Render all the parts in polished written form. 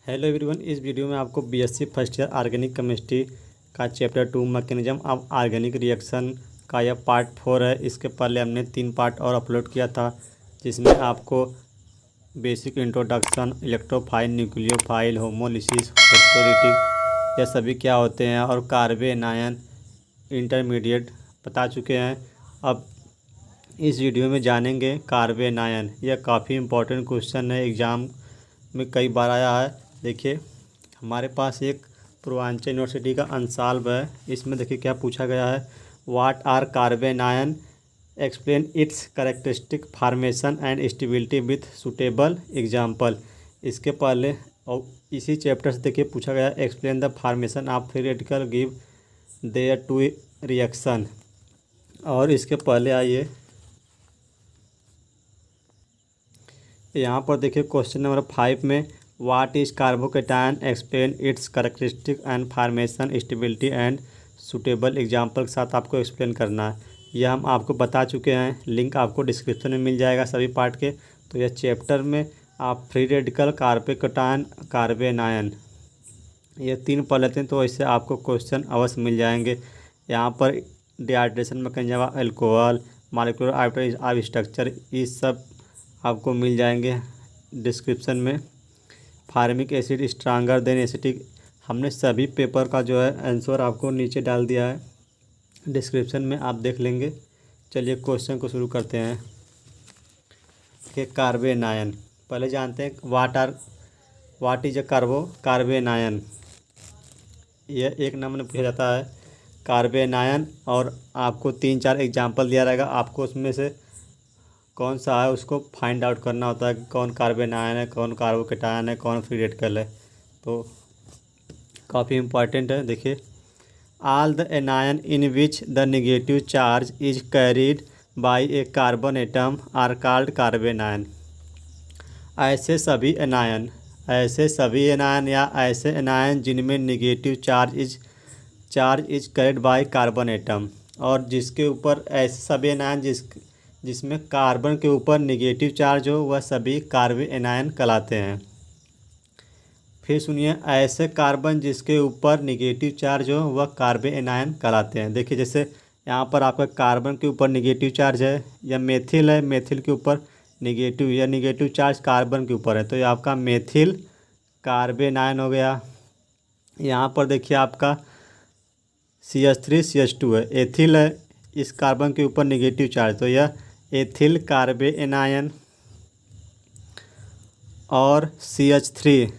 Hello everyone, इस video में आपको BSc first year organic chemistry का chapter 2 mechanism of organic reaction का यह पार्ट 4 है। इसके पहले हमने 3 पार्ट और अपलोड किया था, जिसमें आपको basic introduction, electrophile, nucleophile, homolysis, electrolytic यह सभी क्या होते हैं और कार्बन आयन इंटरमीडिएट बता चुके हैं। अब इस वीडियो में जानेंगे कार्बन आयन। यह काफ़ी इंपॉर्टेंट क्वेश्चन है, एग्ज़ाम में कई बार आया है। देखिए, हमारे पास एक पूर्वांचल यूनिवर्सिटी का आंसर है। इसमें देखिए क्या पूछा गया है, what are carbanion, explain its characteristic formation and stability with suitable example. इसके पहले और इसी चैप्टर से देखिए पूछा गया, explain the formation of free radical give their two reaction. और इसके पहले आइए यहाँ पर देखिए क्वेश्चन नंबर 5 में what is carbocation, explain its characteristic and formation, stability and suitable example के साथ आपको एक्सप्लेन करना है। यह हम आपको बता चुके हैं, लिंक आपको डिस्क्रिप्शन में मिल जाएगा सभी पार्ट के। तो यह चैप्टर में आप free radical, carbocation, carbon ion ये 3 पढ़ लेते हैं तो इससे आपको क्वेश्चन अवश्य मिल जाएंगे। यहाँ पर dehydration mechanism, alcohol, molecular structure, ये सब आपको मिल जाएंगे डिस्क्रिप्शन में। Formic acid stronger then acetic, हमने सभी पेपर का जो है आंसर आपको नीचे डाल दिया है डिस्क्रिप्शन में, आप देख लेंगे। चलिए क्वेश्चन को शुरू करते हैं कि कार्बन आयन पहले जानते हैं what is a carbon ion. यह एक नंबर में पूछा जाता है कार्बन आयन, और आपको 3-4 एग्जाम्पल दिया रहेगा। आपको उसमें से कौन सा है उसको फाइंड आउट करना होता है कि कौन कार्बन आयन है, कौन कार्बोकेटायन है, कौन फ्री रेडिकल है। तो काफ़ी इम्पॉर्टेंट है। देखिए, all the anion in which the negative charge is carried by a carbon atom are called carbanion. ऐसे सभी एनायन या ऐसे एनायन जिनमें negative charge is carried by carbon atom, और जिसके ऊपर ऐसे सभी एनायन जिसमें कार्बन के ऊपर नेगेटिव चार्ज हो, वह सभी कार्बन एनायन कहलाते हैं। फिर सुनिए, ऐसे कार्बन जिसके ऊपर नेगेटिव चार्ज हो वह कार्बन एनायन कहलाते हैं। देखिए, जैसे यहाँ पर आपका कार्बन के ऊपर नेगेटिव चार्ज है, या मेथिल है, मेथिल के ऊपर नेगेटिव चार्ज कार्बन के ऊपर है, तो ये आपका मेथिल कार्बन आयन हो गया। यहाँ पर देखिए आपका CH3 CH2 है, एथिल है, इस कार्बन के ऊपर नेगेटिव चार्ज, तो यह एथिल कार्बन आयन। और CH3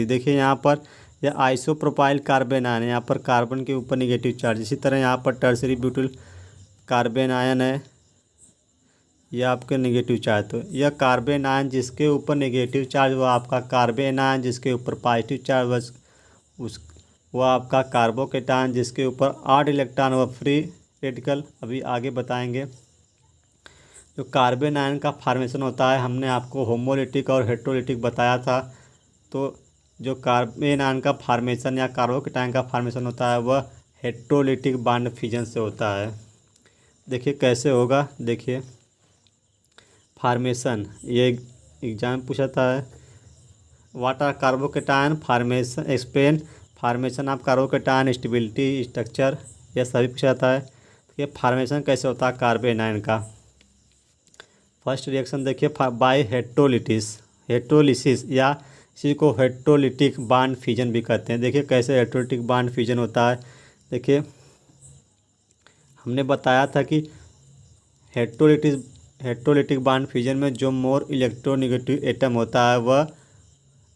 देखिए यहाँ पर यह आइसोप्रोपाइल कार्बन आयन है, यहाँ पर कार्बन के ऊपर नेगेटिव चार्ज। इसी तरह यहाँ पर टर्सरी ब्यूटिल कार्बन आयन है, यह आपके नेगेटिव चार्ज। तो यह कार्बन आयन जिसके ऊपर नेगेटिव चार्ज वह आपका कार्बन आयन, जिसके ऊपर पॉजिटिव चार्ज वह आपका कार्बोकेटायन, जिसके ऊपर 8 इलेक्ट्रॉन वह फ्री रेडिकल। अभी आगे बताएंगे। जो कार्बन आयन का फार्मेशन होता है, हमने आपको होमोलिटिक और हेट्रोलिटिक बताया था। तो जो कार्बन आयन का फार्मेशन या कार्बोकेटायन का फार्मेशन होता है वह हेट्रोलिटिक बॉन्ड फ्यूजन से होता है। देखिए कैसे होगा। देखिए फार्मेशन, ये एग्जाम पूछा है, what are carbocation formation, explain formation of carbocation, stability, structure, यह सभी पूछा जाता है। ये फार्मेशन कैसे होता है कार्बन आयन का। फर्स्ट रिएक्शन देखिए बाय हेट्रोलिसिस या इसी को हेट्रोलिटिक बॉन्ड फ्यूजन भी कहते हैं। देखिए कैसे हेट्रोलिटिक बॉन्ड फ्यूजन होता है। देखिए हमने बताया था कि हेट्रोलिटिक बॉन्ड फ्यूजन में जो मोर इलेक्ट्रोनेगेटिव एटम होता है वह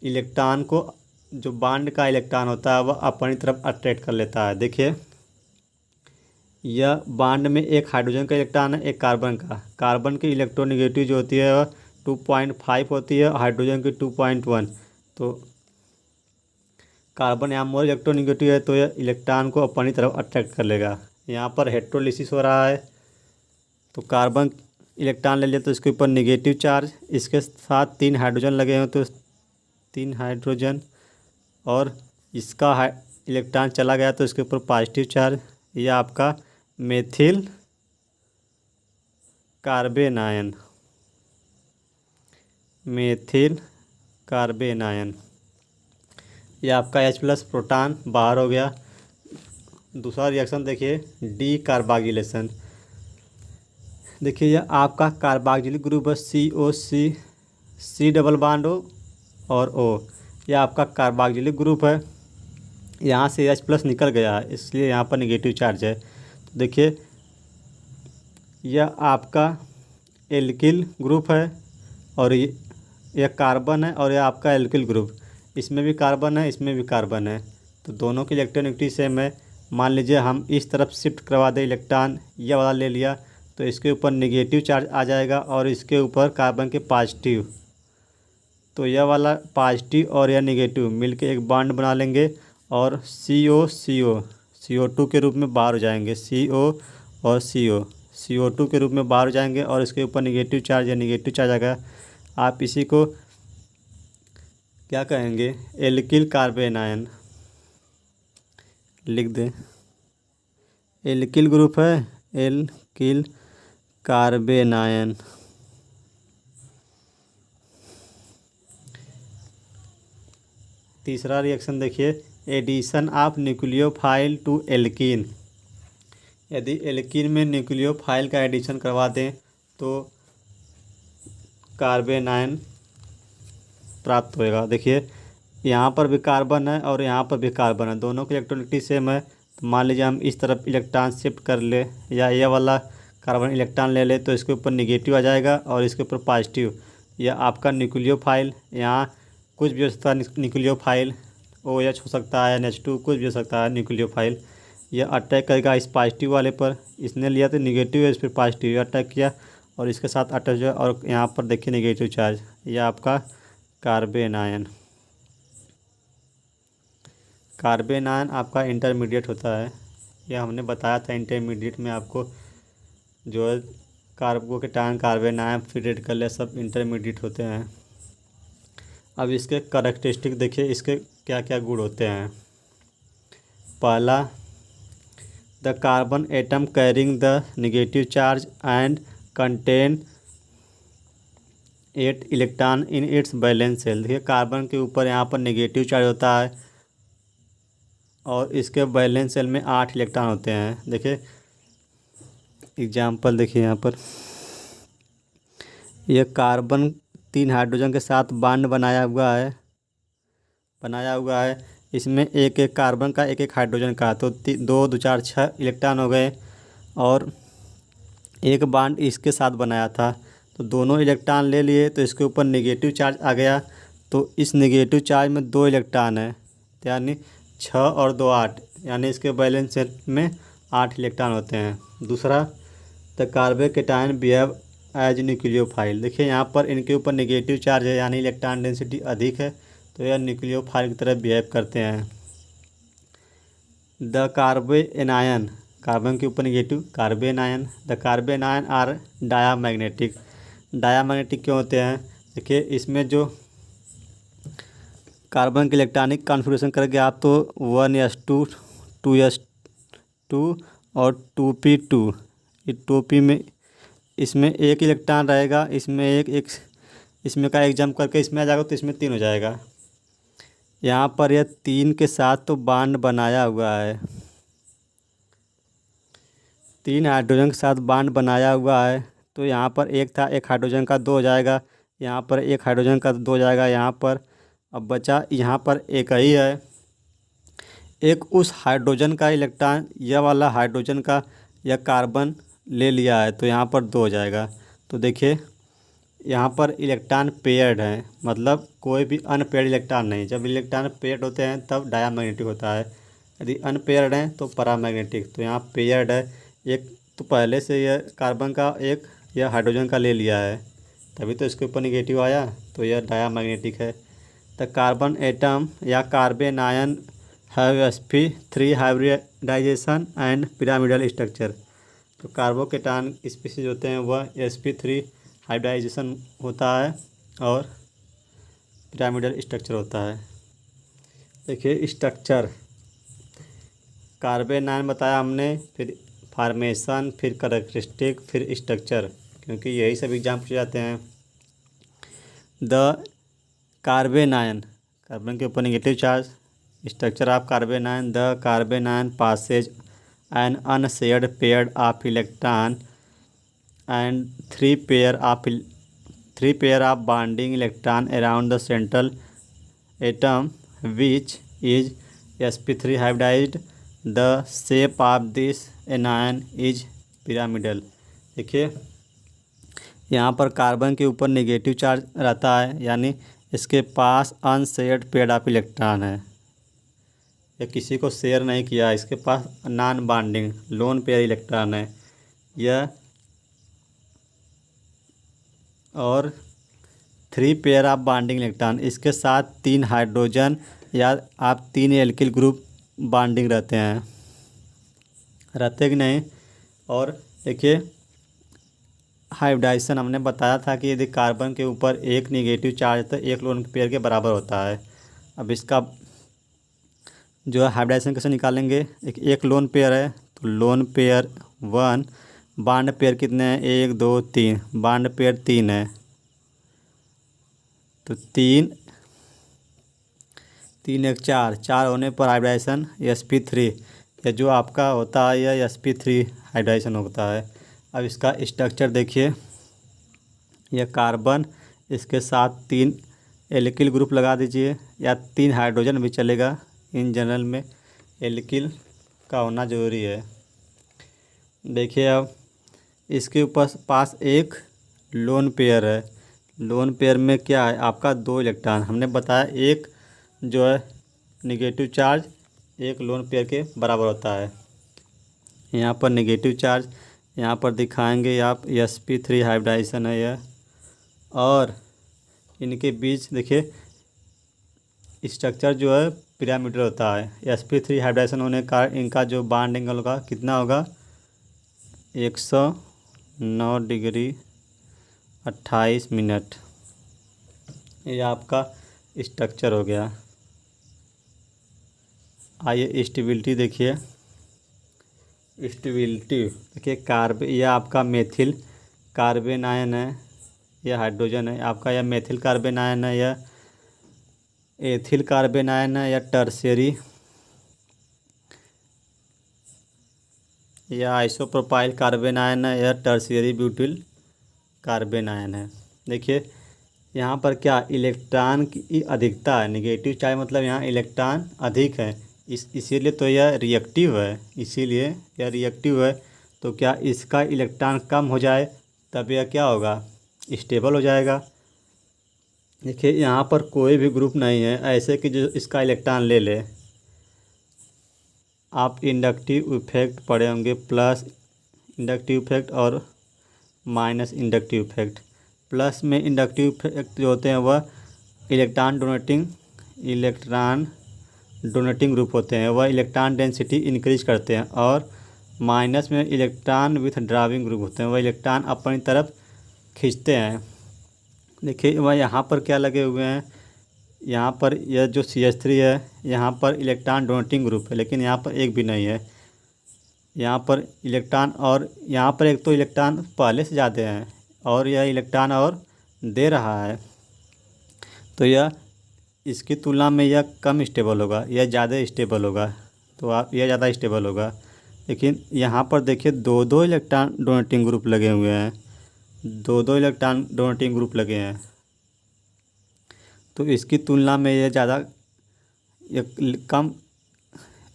इलेक्ट्रॉन को, जो बॉन्ड का इलेक्ट्रॉन होता है वह अपनी तरफ अट्रैक्ट कर लेता है। देखिए यह बॉन्ड में एक हाइड्रोजन का इलेक्ट्रॉन है, एक कार्बन का। कार्बन की इलेक्ट्रोनेगेटिव जो होती है वह 2.5 होती है, हाइड्रोजन की 2.1। तो कार्बन यहाँ मोर इलेक्ट्रोनेगेटिव है, तो यह इलेक्ट्रॉन को अपनी तरफ अट्रैक्ट कर लेगा। यहाँ पर हेट्रोलिसिस हो रहा है, तो कार्बन इलेक्ट्रॉन ले लिया तो इसके ऊपर नेगेटिव चार्ज, इसके साथ 3 हाइड्रोजन लगे हैं तो 3 हाइड्रोजन, और इसका इलेक्ट्रॉन चला गया तो इसके ऊपर पॉजिटिव चार्ज। यह आपका methyl carbon ion, methyl carbene ion. ये आपका H+ प्रोटॉन बाहर हो गया। दूसरा रिएक्शन देखिए, डी कार्बाक्जिलेशन। देखिए यह आपका कार्बाक्जिलिक ग्रुप है, C डबल बॉन्ड O और O। यह आपका कार्बाक्जिलिक ग्रुप है। यहाँ से H+ निकल गया है, इसलिए यहाँ पर निगेटिव चार्ज है। तो देखिए यह आपका एल्किल ग्रुप है और यह कार्बन है, और यह आपका एल्किल ग्रुप, इसमें भी कार्बन है, इसमें भी कार्बन है। तो दोनों की इलेक्ट्रॉनिटी सेम है। मान लीजिए हम इस तरफ शिफ्ट करवा दें इलेक्ट्रॉन, यह वाला ले लिया, तो इसके ऊपर निगेटिव चार्ज आ जाएगा और इसके ऊपर कार्बन के पॉजिटिव। तो यह वाला पॉजिटिव और यह निगेटिव मिलके एक बॉन्ड बना लेंगे और CO2 के रूप में बाहर हो जाएंगे। CO और CO2 के रूप में बाहर हो जाएंगे और इसके ऊपर निगेटिव चार्ज या निगेटिव चार्ज आएगा। आप इसी को क्या कहेंगे, एल्किल कार्बेन आयन लिख दें। एल्किल ग्रुप है, एल्किल कार्बेन आयन। तीसरा रिएक्शन देखिए, addition of nucleophile to alkene. यदि एल्कीन में न्यूक्लियोफाइल का एडिशन करवा दें तो कार्बेन आयन प्राप्त होएगा। देखिए यहाँ पर भी कार्बन है और यहाँ पर भी कार्बन है, दोनों की इलेक्ट्रोनिटी सेम है। तो मान लीजिए हम इस तरफ इलेक्ट्रॉन शिफ्ट कर ले, या यह वाला कार्बन इलेक्ट्रॉन ले ले, तो इसके ऊपर निगेटिव आ जाएगा और इसके ऊपर पॉजिटिव। यह आपका न्यूक्लियोफाइल, यहाँ कुछ भी हो सकता है न्यूक्लियोफाइल, OH हो सकता है, NH2 कुछ भी हो सकता है न्यूक्लियोफाइल। यह अटैक करेगा इस पॉजिटिव वाले पर, इसने लिया तो निगेटिव है, इस पर पॉजिटिव अटैक किया और इसके साथ अटैच हुआ, और यहाँ पर देखिए निगेटिव चार्ज। यह आपका कार्बेन आयन। कार्बेन आयन आपका इंटरमीडिएट होता है। यह हमने बताया था इंटरमीडिएट में आपको, जो है कार्बोकेटायन, कार्बेन आयन, फिर रेड कलर, सब इंटरमीडिएट होते हैं। अब इसके कैरेक्टरिस्टिक देखिए, इसके क्या क्या गुण होते हैं। पहला, the carbon atom carrying the negative charge and contain 8 electron in its valence shell. देखिए कार्बन के ऊपर यहाँ पर नेगेटिव चार्ज होता है और इसके वैलेंस शेल में 8 इलेक्ट्रॉन होते हैं। देखिए एग्जाम्पल देखिए, यहाँ पर यह कार्बन 3 हाइड्रोजन के साथ बॉन्ड बनाया हुआ है। इसमें एक एक कार्बन का एक एक हाइड्रोजन का, तो 2 2 4 6 इलेक्ट्रॉन हो गए और एक बॉन्ड इसके साथ बनाया था, तो दोनों इलेक्ट्रॉन ले लिए, तो इसके ऊपर नेगेटिव चार्ज आ गया। तो इस नेगेटिव चार्ज में 2 इलेक्ट्रॉन है, यानी 6 और 2 8, यानी इसके बैलेंस सेट में 8 इलेक्ट्रॉन होते हैं। दूसरा, the carbocation behave as nucleophile. देखिए यहाँ पर इनके ऊपर नेगेटिव चार्ज है, यानी इलेक्ट्रॉन डेंसिटी अधिक है, तो यह न्यूक्लियोफाइल की तरह बिहेव करते हैं। द कार्बेन आयन, कार्बन के ऊपर negative, carbanion. The carbanion are diamagnetic. Diamagnetic क्यों होते हैं? देखिए इसमें जो कार्बन के इलेक्ट्रॉनिक कॉन्फ़िगरेशन करेंगे आप, तो 1s2 2s2 और 2p2। ये 2p में इसमें एक इलेक्ट्रॉन रहेगा, इसमें एक इसमें का एक जंप करके इसमें आ जाएगा, तो इसमें 3 हो जाएगा। यहाँ पर यह 3 के साथ तो बॉन्ड बनाया हुआ है, 3 हाइड्रोजन के साथ बॉन्ड बनाया हुआ है, तो यहाँ पर एक था, एक हाइड्रोजन का 2 हो जाएगा, यहाँ पर एक हाइड्रोजन का 2 हो जाएगा यहाँ पर। अब बचा यहाँ पर एक ही है, एक उस हाइड्रोजन का इलेक्ट्रॉन, यह वाला हाइड्रोजन का यह कार्बन ले लिया है, तो यहाँ पर 2 हो जाएगा। तो देखिए यहाँ पर इलेक्ट्रॉन पेयर्ड है, मतलब कोई भी अनपेयर्ड इलेक्ट्रॉन नहीं। जब इलेक्ट्रॉन पेयर्ड होते हैं तब डायामैग्नेटिक होता है, यदि अनपेयर्ड हैं तो पैरामैग्नेटिक। तो यहाँ पेयर्ड है, एक तो पहले से यह कार्बन का एक यह हाइड्रोजन का ले लिया है, तभी तो इसके ऊपर निगेटिव आया, तो यह डायामैग्नेटिक है। द कार्बन एटम या carbon ion have sp3 hybridization and pyramidal structure. तो कार्बोकेटायन स्पीसीज होते हैं वह sp3 हाइब्रिडाइजेशन होता है और पिरामिडल स्ट्रक्चर होता है। देखिए स्ट्रक्चर, कार्बन आयन बताया हमने, फिर फॉर्मेशन, फिर कैरेक्टरिस्टिक, फिर स्ट्रक्चर, क्योंकि यही सब एग्जाम पूछे जाते हैं। द कार्बन आयन, कार्बन के ऊपर negative charge, structure of carbanion, the carbanion possesses an unshared pair of electron and three pair of bonding electron around the central atom which is sp3 hybridized, the shape of this anion is pyramidal. देखिए यहाँ पर carbon के ऊपर negative charge रहता है, यानी इसके पास अनशेयर्ड पेयर ऑफ इलेक्ट्रॉन है, या किसी को शेयर नहीं किया, इसके पास non bonding lone pair electron है यह, और three pair of bonding electron, इसके साथ 3 हाइड्रोजन या आप 3 एल्किल ग्रुप बॉन्डिंग रहते कि नहीं। और देखिए हाइब्रिडाइजेशन हमने बताया था कि यदि कार्बन के ऊपर एक नेगेटिव चार्ज तो एक लोन पेयर के बराबर होता है। अब इसका जो है हाइब्रिडाइजेशन कैसे निकालेंगे, एक लोन पेयर है तो लोन पेयर 1, बॉन्ड पेयर कितने हैं 1 2 3, बॉन्ड पेयर 3 है तो 3 3 1 4, 4 होने पर हाइब्रिडाइजेशन sp3, या जो आपका होता है यह sp3 हाइब्रिडाइजेशन होता है। अब इसका स्ट्रक्चर देखिए, यह कार्बन, इसके साथ 3 एल्किल ग्रुप लगा दीजिए या 3 हाइड्रोजन भी चलेगा, इन जनरल में एल्किल का होना ज़रूरी है। देखिए अब इसके ऊपर पास एक लोन पेयर है, लोन पेयर में क्या है आपका 2 इलेक्ट्रॉन, हमने बताया एक जो है नेगेटिव चार्ज एक लोन पेयर के बराबर होता है। यहाँ पर नेगेटिव चार्ज यहाँ पर दिखाएंगे आप sp3 हाइब्रिडाइजेशन है यह, और इनके बीच देखिए स्ट्रक्चर जो है पिरामिडल होता है। sp3 हाइब्रिडाइजेशन होने का इनका जो बॉन्ड एंगल होगा कितना होगा 109 डिग्री 28 मिनट। ये आपका स्ट्रक्चर हो गया। आइए स्टेबिलिटी देखिए, स्टेबिलिटी देखिए यह आपका मेथिल कार्बन आयन है, यह हाइड्रोजन है आपका, यह मेथिल कार्बन आयन है, यह एथिल कार्बन आयन है, या टर्शियरी या आइसोप्रोपाइल कार्बन आयन है, या टर्शियरी ब्यूटिल कार्बन आयन है। देखिए यहाँ पर क्या इलेक्ट्रॉन की अधिकता है, नेगेटिव चार्ज मतलब यहाँ इलेक्ट्रॉन अधिक है, इसीलिए तो यह रिएक्टिव है, इसीलिए यह रिएक्टिव है। तो क्या इसका इलेक्ट्रॉन कम हो जाए तब यह क्या होगा स्टेबल हो जाएगा। देखिए यहाँ पर कोई भी ग्रुप नहीं है ऐसे कि जो इसका इलेक्ट्रॉन ले ले। आप इंडक्टिव इफेक्ट पढ़े होंगे, प्लस इंडक्टिव इफेक्ट और माइनस इंडक्टिव इफेक्ट। प्लस में इंडक्टिव इफेक्ट जो होते हैं वह इलेक्ट्रॉन डोनेटिंग ग्रुप होते हैं, वह इलेक्ट्रॉन डेंसिटी इंक्रीज करते हैं, और माइनस में इलेक्ट्रॉन विथ ड्राइविंग ग्रुप होते हैं, वह इलेक्ट्रॉन अपनी तरफ खींचते हैं। देखिए वह यहाँ पर क्या लगे हुए हैं, यहाँ पर यह जो CH3 है यहाँ पर इलेक्ट्रॉन डोनेटिंग ग्रुप है, लेकिन यहाँ पर एक भी नहीं है। यहाँ पर इलेक्ट्रॉन, और यहाँ पर एक तो इलेक्ट्रॉन पहले से ज़्यादा हैं और यह इलेक्ट्रॉन और दे रहा है, तो यह इसकी तुलना में यह कम स्टेबल होगा, यह ज़्यादा स्टेबल होगा, तो आप यह ज़्यादा स्टेबल होगा। लेकिन यहाँ पर देखिए 2-2 इलेक्ट्रॉन डोनेटिंग ग्रुप लगे हुए हैं, 2-2 इलेक्ट्रॉन डोनेटिंग ग्रुप लगे हैं, तो इसकी तुलना में यह ज़्यादा कम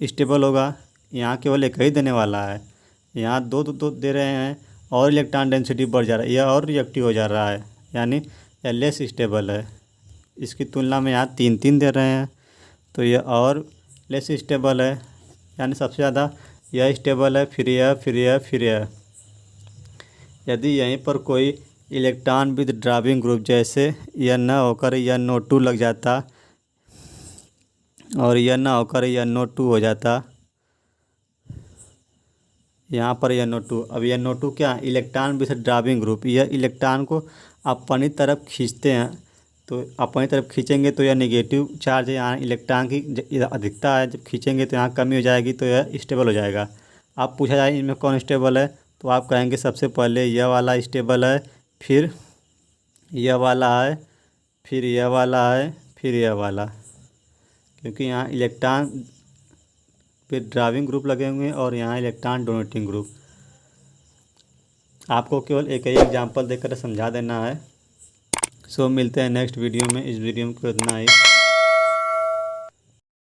स्टेबल होगा। यहाँ केवल एक ही देने वाला है, यहाँ 2 दे रहे हैं और इलेक्ट्रॉन डेंसिटी बढ़ जा रहा है, यह और रिएक्टिव हो जा रहा है, यानी यह लेस स्टेबल है। इसकी तुलना में यहाँ 3 दे रहे हैं तो यह और लेस स्टेबल है, यानी सबसे ज़्यादा यह स्टेबल है, फिर यह। यदि यहीं पर कोई इलेक्ट्रॉन विद ड्राइविंग ग्रुप जैसे यह न होकर यह NO2 लग जाता और यह न होकर यह NO2 हो जाता, यहाँ पर यह NO2, अब यह NO2 क्या इलेक्ट्रॉन विद ड्राइविंग ग्रुप, यह इलेक्ट्रॉन को अपनी तरफ खींचते हैं, तो अपनी तरफ खींचेंगे तो यह नेगेटिव चार्ज है, यहाँ इलेक्ट्रॉन की अधिकता है, जब खींचेंगे तो यहाँ कमी हो जाएगी तो यह स्टेबल हो जाएगा। आप पूछा जाए इनमें कौन स्टेबल है तो आप कहेंगे सबसे पहले यह वाला स्टेबल है, फिर यह वाला है, फिर यह वाला है, फिर यह वाला, क्योंकि यहाँ इलेक्ट्रॉन पे ड्राइविंग ग्रुप लगे हुए हैं और यहाँ इलेक्ट्रॉन डोनेटिंग ग्रुप। आपको केवल एक ही एग्जांपल देकर समझा देना है। सो मिलते हैं नेक्स्ट वीडियो में। इस वीडियो में इतना ही।